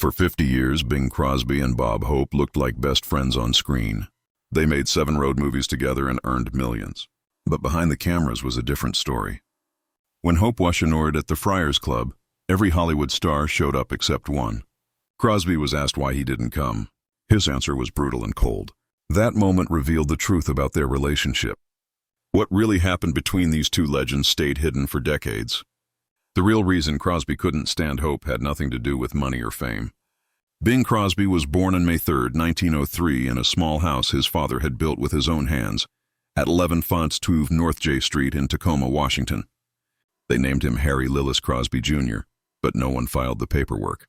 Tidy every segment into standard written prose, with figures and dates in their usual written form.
For 50 years, Bing Crosby and Bob Hope looked like best friends on screen. They made 7 road movies together and earned millions. But behind the cameras was a different story. When Hope washed at the Friars Club, every Hollywood star showed up except one. Crosby was asked why he didn't come. His answer was brutal and cold. That moment revealed the truth about their relationship. What really happened between these two legends stayed hidden for decades. The real reason Crosby couldn't stand Hope had nothing to do with money or fame. Bing Crosby was born on May 3, 1903, in a small house his father had built with his own hands at 11 Fonts Tuve North J Street in Tacoma, Washington. They named him Harry Lillis Crosby, Jr., but no one filed the paperwork.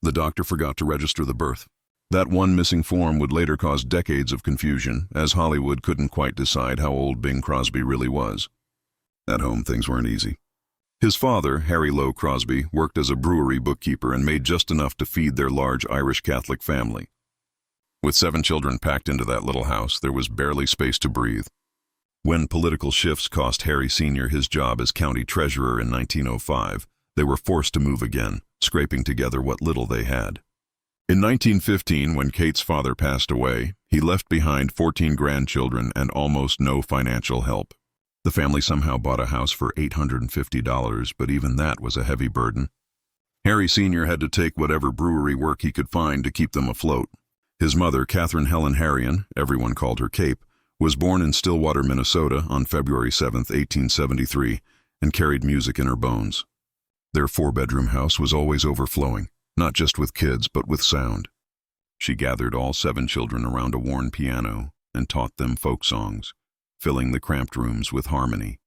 The doctor forgot to register the birth. That one missing form would later cause decades of confusion, as Hollywood couldn't quite decide how old Bing Crosby really was. At home, things weren't easy. His father, Harry Lowe Crosby, worked as a brewery bookkeeper and made just enough to feed their large Irish Catholic family. With 7 children packed into that little house, there was barely space to breathe. When political shifts cost Harry Sr. his job as county treasurer in 1905, they were forced to move again, scraping together what little they had. In 1915, when Kate's father passed away, he left behind 14 grandchildren and almost no financial help. The family somehow bought a house for $850, but even that was a heavy burden. Harry Sr. had to take whatever brewery work he could find to keep them afloat. His mother, Catherine Helen Harrion, everyone called her Cape, was born in Stillwater, Minnesota on February 7, 1873, and carried music in her bones. Their 4-bedroom house was always overflowing, not just with kids, but with sound. She gathered all 7 children around a worn piano and taught them folk songs, filling the cramped rooms with harmony.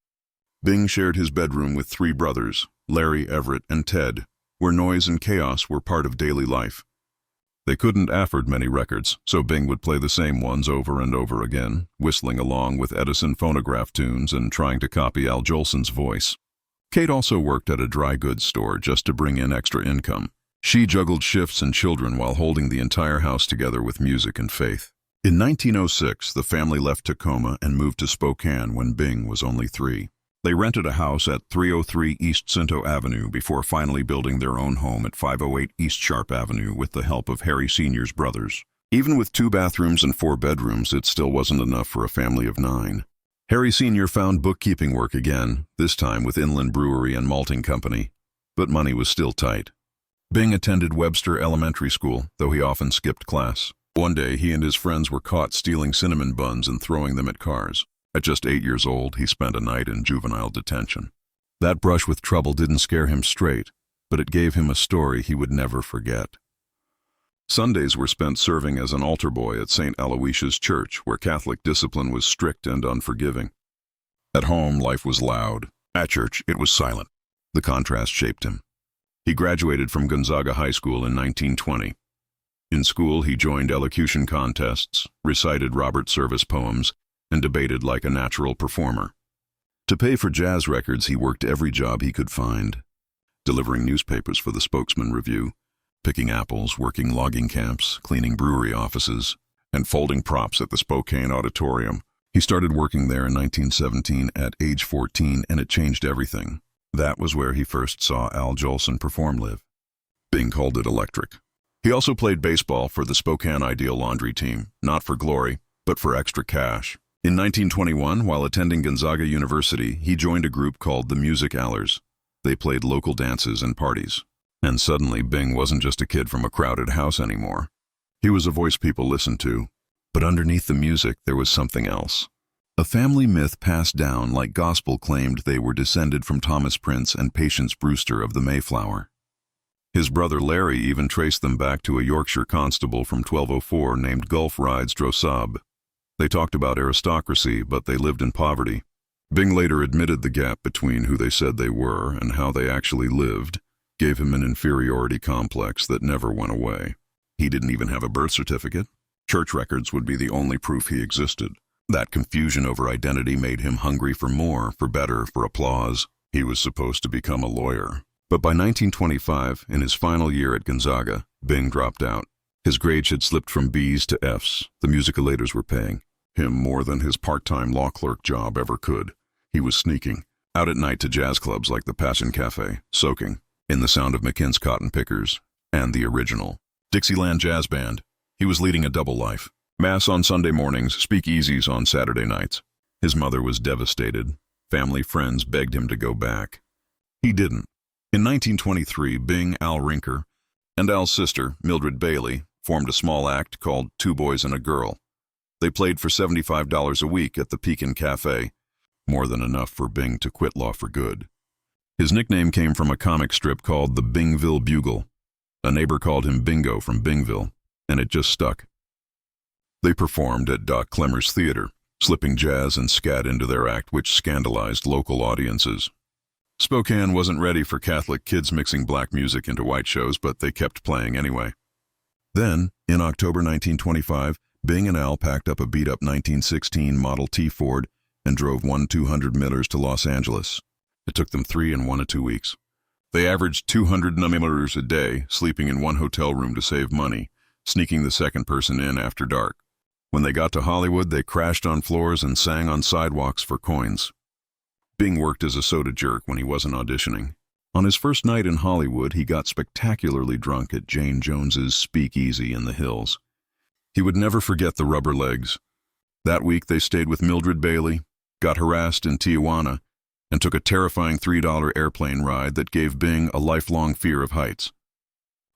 Bing shared his bedroom with 3 brothers, Larry, Everett, and Ted, where noise and chaos were part of daily life. They couldn't afford many records, so Bing would play the same ones over and over again, whistling along with Edison phonograph tunes and trying to copy Al Jolson's voice. Kate also worked at a dry goods store just to bring in extra income. She juggled shifts and children while holding the entire house together with music and faith. In 1906, the family left Tacoma and moved to Spokane when Bing was only 3. They rented a house at 303 East Cinto Avenue before finally building their own home at 508 East Sharp Avenue with the help of Harry Sr.'s brothers. Even with 2 bathrooms and 4 bedrooms, it still wasn't enough for a family of 9. Harry Sr. found bookkeeping work again, this time with Inland Brewery and Malting Company, but money was still tight. Bing attended Webster Elementary School, though he often skipped class. One day, he and his friends were caught stealing cinnamon buns and throwing them at cars. At just 8 years old, he spent a night in juvenile detention. That brush with trouble didn't scare him straight, but it gave him a story he would never forget. Sundays were spent serving as an altar boy at St. Aloysius Church, where Catholic discipline was strict and unforgiving. At home, life was loud. At church, it was silent. The contrast shaped him. He graduated from Gonzaga High School in 1920. In school, he joined elocution contests, recited Robert Service poems, and debated like a natural performer. To pay for jazz records, he worked every job he could find, delivering newspapers for the Spokesman Review, picking apples, working logging camps, cleaning brewery offices, and folding props at the Spokane Auditorium. He started working there in 1917 at age 14, and it changed everything. That was where he first saw Al Jolson perform live. Bing called it electric. He also played baseball for the Spokane Ideal Laundry team, not for glory, but for extra cash. In 1921, while attending Gonzaga University, he joined a group called the Music Allers. They played local dances and parties. And suddenly, Bing wasn't just a kid from a crowded house anymore. He was a voice people listened to. But underneath the music, there was something else. A family myth passed down like gospel claimed they were descended from Thomas Prince and Patience Brewster of the Mayflower. His brother Larry even traced them back to a Yorkshire constable from 1204 named Gulf Rides Drossab. They talked about aristocracy, but they lived in poverty. Bing later admitted the gap between who they said they were and how they actually lived gave him an inferiority complex that never went away. He didn't even have a birth certificate. Church records would be the only proof he existed. That confusion over identity made him hungry for more, for better, for applause. He was supposed to become a lawyer. But by 1925, in his final year at Gonzaga, Bing dropped out. His grades had slipped from B's to F's. The musicalators were paying him more than his part-time law clerk job ever could. He was sneaking out at night to jazz clubs like the Passion Cafe, soaking in the sound of McKinn's cotton pickers, and the original. Dixieland Jazz Band. He was leading a double life. Mass on Sunday mornings, speakeasies on Saturday nights. His mother was devastated. Family friends begged him to go back. He didn't. In 1923, Bing, Al Rinker, and Al's sister, Mildred Bailey, formed a small act called Two Boys and a Girl. They played for $75 a week at the Pekin Cafe, more than enough for Bing to quit law for good. His nickname came from a comic strip called the Bingville Bugle. A neighbor called him Bingo from Bingville, and it just stuck. They performed at Doc Clemmer's Theater, slipping jazz and scat into their act, which scandalized local audiences. Spokane wasn't ready for Catholic kids mixing black music into white shows, but they kept playing anyway. Then, in October 1925, Bing and Al packed up a beat-up 1916 Model T Ford and drove 200 millers to Los Angeles. It took them 3 and 1 to 2 weeks. They averaged 200 millers a day, sleeping in one hotel room to save money, sneaking the second person in after dark. When they got to Hollywood, they crashed on floors and sang on sidewalks for coins. Bing worked as a soda jerk when he wasn't auditioning. On his first night in Hollywood, he got spectacularly drunk at Jane Jones's Speakeasy in the Hills. He would never forget the rubber legs. That week, they stayed with Mildred Bailey, got harassed in Tijuana, and took a terrifying $3 airplane ride that gave Bing a lifelong fear of heights.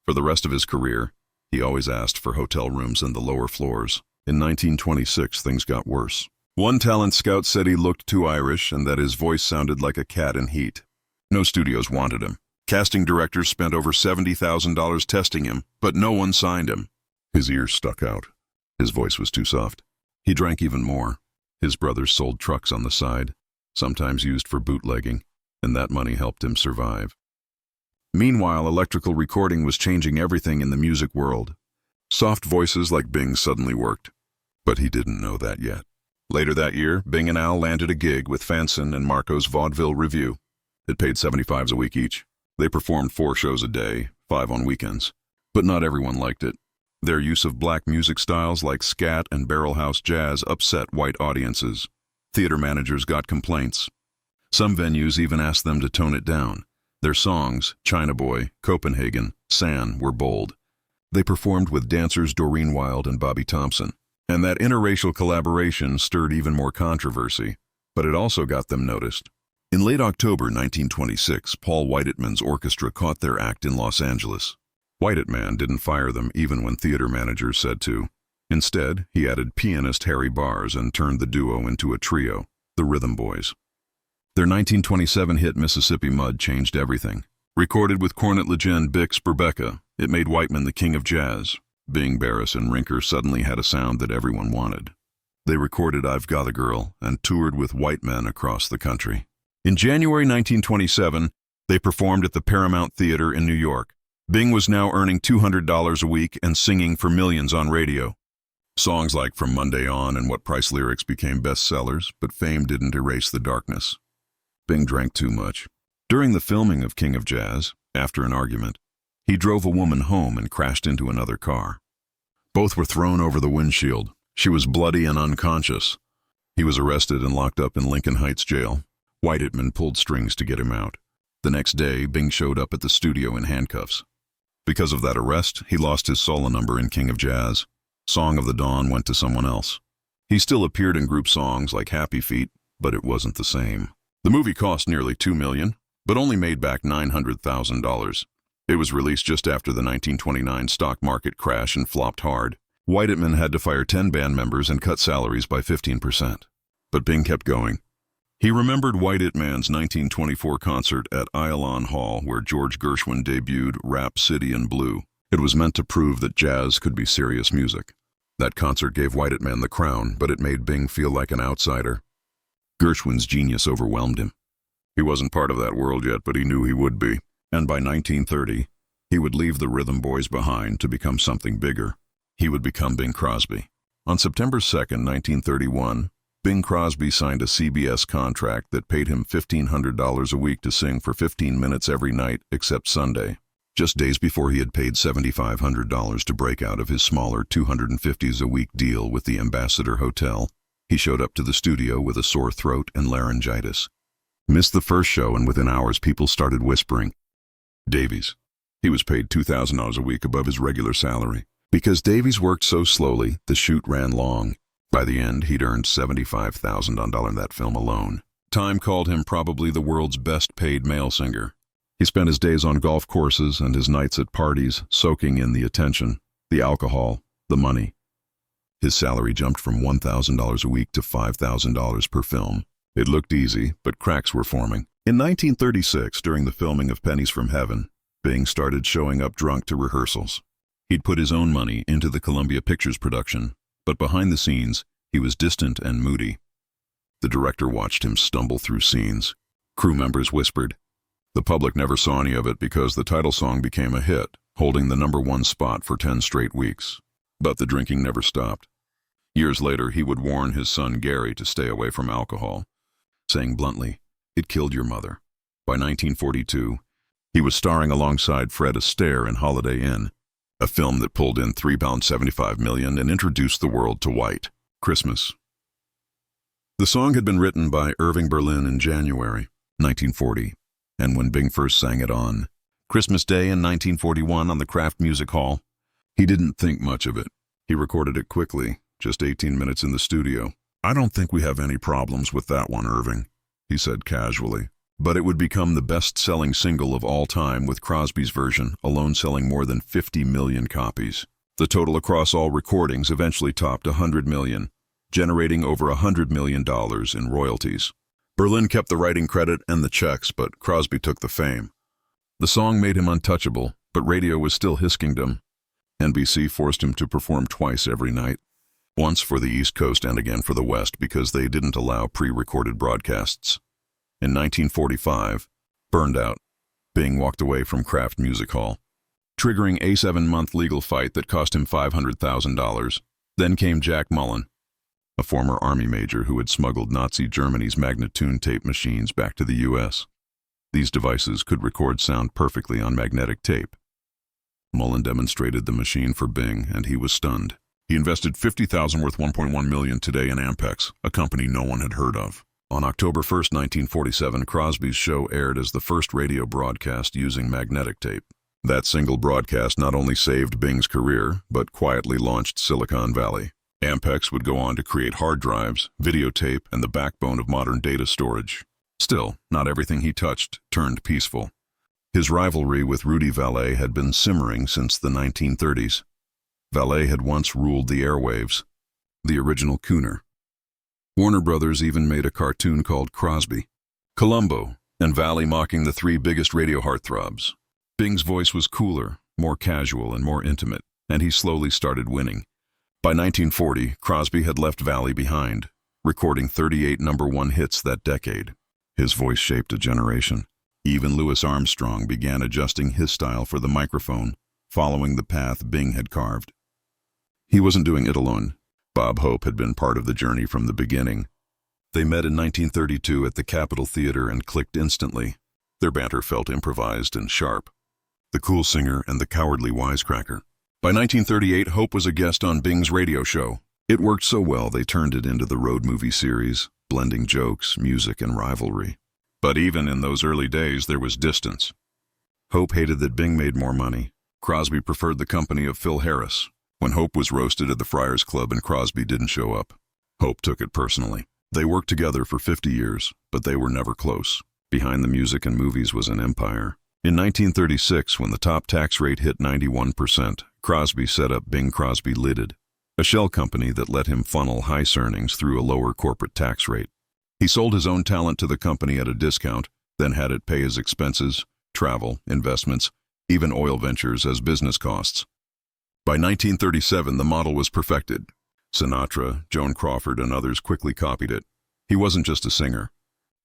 For the rest of his career, he always asked for hotel rooms in the lower floors. In 1926, things got worse. One talent scout said he looked too Irish and that his voice sounded like a cat in heat. No studios wanted him. Casting directors spent over $70,000 testing him, but no one signed him. His ears stuck out. His voice was too soft. He drank even more. His brothers sold trucks on the side, sometimes used for bootlegging, and that money helped him survive. Meanwhile, electrical recording was changing everything in the music world. Soft voices like Bing suddenly worked, but he didn't know that yet. Later that year, Bing and Al landed a gig with Fanson and Marco's Vaudeville Revue. It paid $75 a week each. They performed 4 shows a day, 5 on weekends. But not everyone liked it. Their use of black music styles like scat and barrelhouse jazz upset white audiences. Theater managers got complaints. Some venues even asked them to tone it down. Their songs, China Boy, Copenhagen, San, were bold. They performed with dancers Doreen Wilde and Bobby Thompson. And that interracial collaboration stirred even more controversy, but it also got them noticed. In late October 1926, Paul Whiteitman's orchestra caught their act in Los Angeles. Whiteitman didn't fire them even when theater managers said to. Instead, he added pianist Harry Bars and turned the duo into a trio, the Rhythm Boys. Their 1927 hit Mississippi Mud changed everything. Recorded with cornet legend Bix Berbecca, it made Whiteman the king of jazz. Bing, Barris, and Rinker suddenly had a sound that everyone wanted. They recorded I've Got a Girl and toured with white men across the country. In January 1927, they performed at the Paramount Theater in New York. Bing was now earning $200 a week and singing for millions on radio. Songs like From Monday On and What Price lyrics became bestsellers, but fame didn't erase the darkness. Bing drank too much. During the filming of King of Jazz, after an argument, he drove a woman home and crashed into another car. Both were thrown over the windshield. She was bloody and unconscious. He was arrested and locked up in Lincoln Heights jail. Whiteitman pulled strings to get him out. The next day, Bing showed up at the studio in handcuffs. Because of that arrest, he lost his solo number in King of Jazz. Song of the Dawn went to someone else. He still appeared in group songs like Happy Feet, but it wasn't the same. The movie cost nearly $2 million, but only made back $900,000. It was released just after the 1929 stock market crash and flopped hard. Whiteitman had to fire 10 band members and cut salaries by 15%. But Bing kept going. He remembered Whiteitman's 1924 concert at Iolon Hall, where George Gershwin debuted Rap City in Blue. It was meant to prove that jazz could be serious music. That concert gave Whiteitman the crown, but it made Bing feel like an outsider. Gershwin's genius overwhelmed him. He wasn't part of that world yet, but he knew he would be. And by 1930, he would leave the Rhythm Boys behind to become something bigger. He would become Bing Crosby. On September 2, 1931, Bing Crosby signed a CBS contract that paid him $1,500 a week to sing for 15 minutes every night except Sunday. Just days before he had paid $7,500 to break out of his smaller $250s a week deal with the Ambassador Hotel, he showed up to the studio with a sore throat and laryngitis. Missed the first show, and within hours people started whispering, "Davies, He was paid $2,000 a week above his regular salary. Because Davies worked so slowly, the shoot ran long. By the end, he'd earned $75,000 on that film alone. Time called him probably the world's best-paid male singer. He spent his days on golf courses and his nights at parties, soaking in the attention, the alcohol, the money. His salary jumped from $1,000 a week to $5,000 per film. It looked easy, but cracks were forming. In 1936, during the filming of Pennies from Heaven, Bing started showing up drunk to rehearsals. He'd put his own money into the Columbia Pictures production, but behind the scenes, he was distant and moody. The director watched him stumble through scenes. Crew members whispered. The public never saw any of it because the title song became a hit, holding the #1 spot for 10 straight weeks. But the drinking never stopped. Years later, he would warn his son Gary to stay away from alcohol, saying bluntly, "It killed your mother." By 1942, he was starring alongside Fred Astaire in Holiday Inn, a film that pulled in £3.75 million and introduced the world to white Christmas. The song had been written by Irving Berlin in January 1940, and when Bing first sang it on Christmas Day in 1941 on the Kraft Music Hall, he didn't think much of it. He recorded it quickly, just 18 minutes in the studio. "I don't think we have any problems with that one, Irving," he said casually. But it would become the best-selling single of all time, with Crosby's version alone selling more than 50 million copies. The total across all recordings eventually topped 100 million, generating over $100 million in royalties. Berlin kept the writing credit and the checks, but Crosby took the fame. The song made him untouchable, but radio was still his kingdom. NBC forced him to perform twice every night, once for the East Coast and again for the West because they didn't allow pre-recorded broadcasts. In 1945, burned out, Bing walked away from Kraft Music Hall, triggering a 7-month legal fight that cost him $500,000. Then came Jack Mullen, a former Army major who had smuggled Nazi Germany's Magnatune tape machines back to the U.S. These devices could record sound perfectly on magnetic tape. Mullen demonstrated the machine for Bing, and he was stunned. He invested $50,000 worth $1.1 million today in Ampex, a company no one had heard of. On October 1, 1947, Crosby's show aired as the first radio broadcast using magnetic tape. That single broadcast not only saved Bing's career, but quietly launched Silicon Valley. Ampex would go on to create hard drives, videotape, and the backbone of modern data storage. Still, not everything he touched turned peaceful. His rivalry with Rudy Vallee had been simmering since the 1930s. Vallee had once ruled the airwaves, the original Cooner. Warner Brothers even made a cartoon called Crosby, Columbo, and Vallee mocking the 3 biggest radio heartthrobs. Bing's voice was cooler, more casual, and more intimate, and he slowly started winning. By 1940, Crosby had left Vallee behind, recording 38 #1 hits that decade. His voice shaped a generation. Even Louis Armstrong began adjusting his style for the microphone, following the path Bing had carved. He wasn't doing it alone. Bob Hope had been part of the journey from the beginning. They met in 1932 at the Capitol Theater and clicked instantly. Their banter felt improvised and sharp. The cool singer and the cowardly wisecracker. By 1938, Hope was a guest on Bing's radio show. It worked so well they turned it into the road movie series, blending jokes, music, and rivalry. But even in those early days, there was distance. Hope hated that Bing made more money. Crosby preferred the company of Phil Harris. When Hope was roasted at the Friars Club and Crosby didn't show up, Hope took it personally. They worked together for 50 years, but they were never close. Behind the music and movies was an empire. In 1936, when the top tax rate hit 91%, Crosby set up Bing Crosby Limited, a shell company that let him funnel high earnings through a lower corporate tax rate. He sold his own talent to the company at a discount, then had it pay his expenses, travel, investments, even oil ventures as business costs. By 1937, the model was perfected. Sinatra, Joan Crawford, and others quickly copied it. He wasn't just a singer.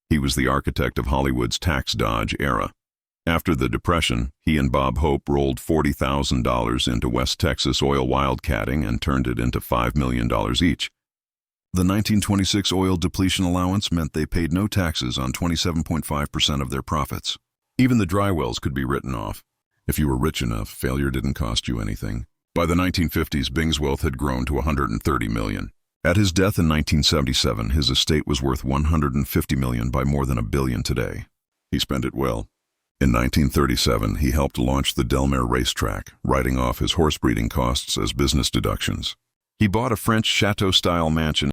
He was the architect of Hollywood's tax dodge era. After the Depression, he and Bob Hope rolled $40,000 into West Texas oil wildcatting and turned it into $5 million each. The 1926 oil depletion allowance meant they paid no taxes on 27.5% of their profits. Even the dry wells could be written off. If you were rich enough, failure didn't cost you anything. By the 1950s, Bing's wealth had grown to $130 million. At his death in 1977, his estate was worth $150 million by more than $1 billion today. He spent it well. In 1937, he helped launch the Delmare racetrack, writing off his horse breeding costs as business deductions. He bought a French chateau-style mansion